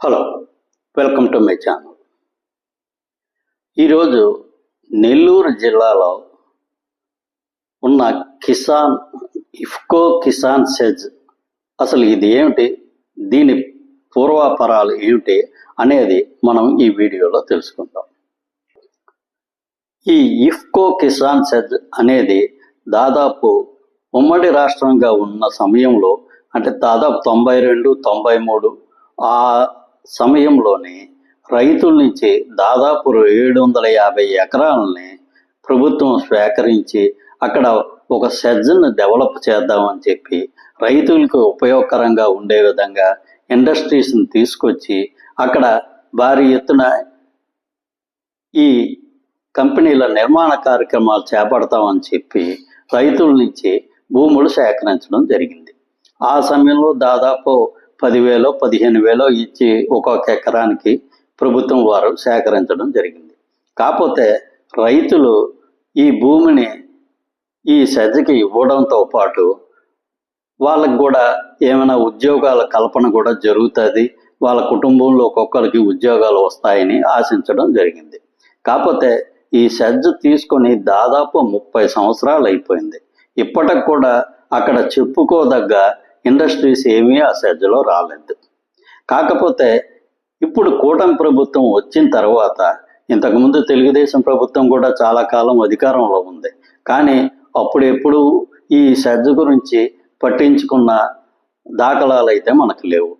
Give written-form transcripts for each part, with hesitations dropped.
Hello, welcome to my channel. ఈరోజు నెల్లూరు జిల్లాలో ఉన్న ఇఫ్కో కిసాన్ సెజ్ అసలు ఇది ఏమిటి, దీని పూర్వాపరాలు ఏమిటి అనేది మనం ఈ వీడియోలో తెలుసుకుందాం. ఈ ఇఫ్కో కిసాన్ సెజ్ అనేది దాదాపు ఉమ్మడి రాష్ట్రంగా ఉన్న సమయంలో, అంటే దాదాపు 92, 93 ఆ సమయంలోనే రైతుల నుంచి దాదాపు 750 ఎకరాలని ప్రభుత్వం స్వీకరించి అక్కడ ఒక సెజ్ను డెవలప్ చేద్దామని చెప్పి రైతులకు ఉపయోగకరంగా ఉండే విధంగా ఇండస్ట్రీస్ని తీసుకొచ్చి అక్కడ భారీ ఎత్తున ఈ కంపెనీల నిర్మాణ కార్యక్రమాలు చేపడతామని చెప్పి రైతుల నుంచి భూములు సేకరించడం జరిగింది. ఆ సమయంలో దాదాపు 10,000, 15,000 ఇచ్చి ఒక్కొక్క ఎకరానికి ప్రభుత్వం వారు సేకరించడం జరిగింది. కాకపోతే రైతులు ఈ భూమిని ఈ సెజ్కి ఇవ్వడంతో పాటు వాళ్ళకు కూడా ఏమైనా ఉద్యోగాల కల్పన కూడా జరుగుతుంది, వాళ్ళ కుటుంబంలో ఒక్కొక్కరికి ఉద్యోగాలు వస్తాయని ఆశించడం జరిగింది. కాకపోతే ఈ సెజ్ తీసుకొని దాదాపు 30 సంవత్సరాలు అయిపోయింది. ఇప్పటికి కూడా అక్కడ చెప్పుకోదగ్గ ఇండస్ట్రీస్ ఏమీ ఆ సెజ్లో రాలేదు. కాకపోతే ఇప్పుడు కూటమి ప్రభుత్వం వచ్చిన తర్వాత, ఇంతకుముందు తెలుగుదేశం ప్రభుత్వం కూడా చాలా కాలం అధికారంలో ఉంది, కానీ అప్పుడెప్పుడు ఈ సెజ్ గురించి పట్టించుకున్న దాఖలాలు అయితే మనకు లేవు.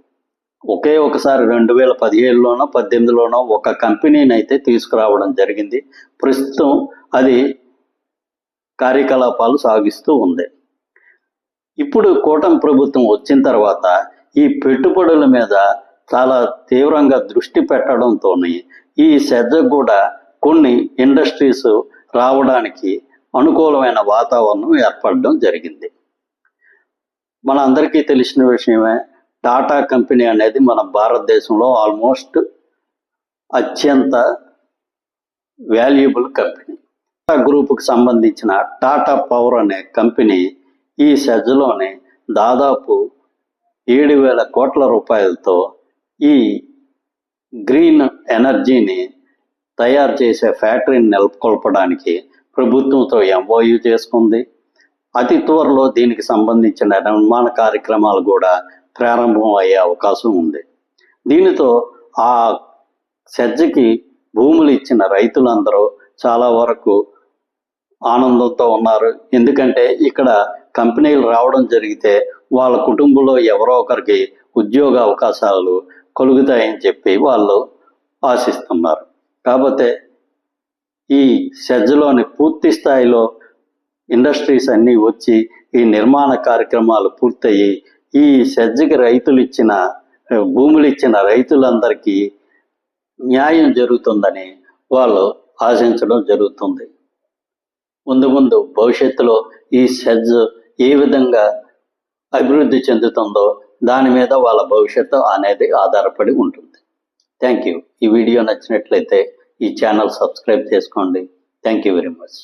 ఒకే ఒకసారి 2017లోనో 18లోనో ఒక కంపెనీని అయితే తీసుకురావడం జరిగింది. ప్రస్తుతం అది కార్యకలాపాలు సాగిస్తూ ఉంది. ఇప్పుడు కూటమి ప్రభుత్వం వచ్చిన తర్వాత ఈ పెట్టుబడుల మీద చాలా తీవ్రంగా దృష్టి పెట్టడంతో ఈ సెజ్ కూడా కొన్ని ఇండస్ట్రీస్ రావడానికి అనుకూలమైన వాతావరణం ఏర్పడడం జరిగింది. మన అందరికీ తెలిసిన విషయమే, టాటా కంపెనీ అనేది మన భారతదేశంలో ఆల్మోస్ట్ అత్యంత వాల్యుబుల్ కంపెనీ. టాటా గ్రూపుకు సంబంధించిన టాటా పవర్ అనే కంపెనీ ఈ సెజ్లోనే దాదాపు 7,000 కోట్ల రూపాయలతో ఈ గ్రీన్ ఎనర్జీని తయారు చేసే ఫ్యాక్టరీని నెలకొల్పడానికి ప్రభుత్వంతో MOU చేసుకుంది. అతి త్వరలో దీనికి సంబంధించిన నిర్మాణ కార్యక్రమాలు కూడా ప్రారంభం అయ్యే అవకాశం ఉంది. దీనితో ఆ సెజ్కి భూములు ఇచ్చిన రైతులందరూ చాలా వరకు ఆనందంతో ఉన్నారు. ఎందుకంటే ఇక్కడ కంపెనీలు రావడం జరిగితే వాళ్ళ కుటుంబంలో ఎవరో ఒకరికి ఉద్యోగ అవకాశాలు కలుగుతాయని చెప్పి వాళ్ళు ఆశిస్తున్నారు. కాకపోతే ఈ సెజ్లోని పూర్తి స్థాయిలో ఇండస్ట్రీస్ అన్నీ వచ్చి ఈ నిర్మాణ కార్యక్రమాలు పూర్తయ్యి ఈ సెజ్కి భూములు ఇచ్చిన రైతులందరికీ న్యాయం జరుగుతుందని వాళ్ళు ఆశించడం జరుగుతుంది. ముందు భవిష్యత్తులో ఈ సెజ్ ఏ విధంగా అభివృద్ధి చెందుతుందో దాని మీద వాళ్ళ భవిష్యత్తు అనేది ఆధారపడి ఉంటుంది. Thank you. ఈ వీడియో నచ్చినట్లయితే ఈ ఛానల్ సబ్స్క్రైబ్ చేసుకోండి. Thank you very much.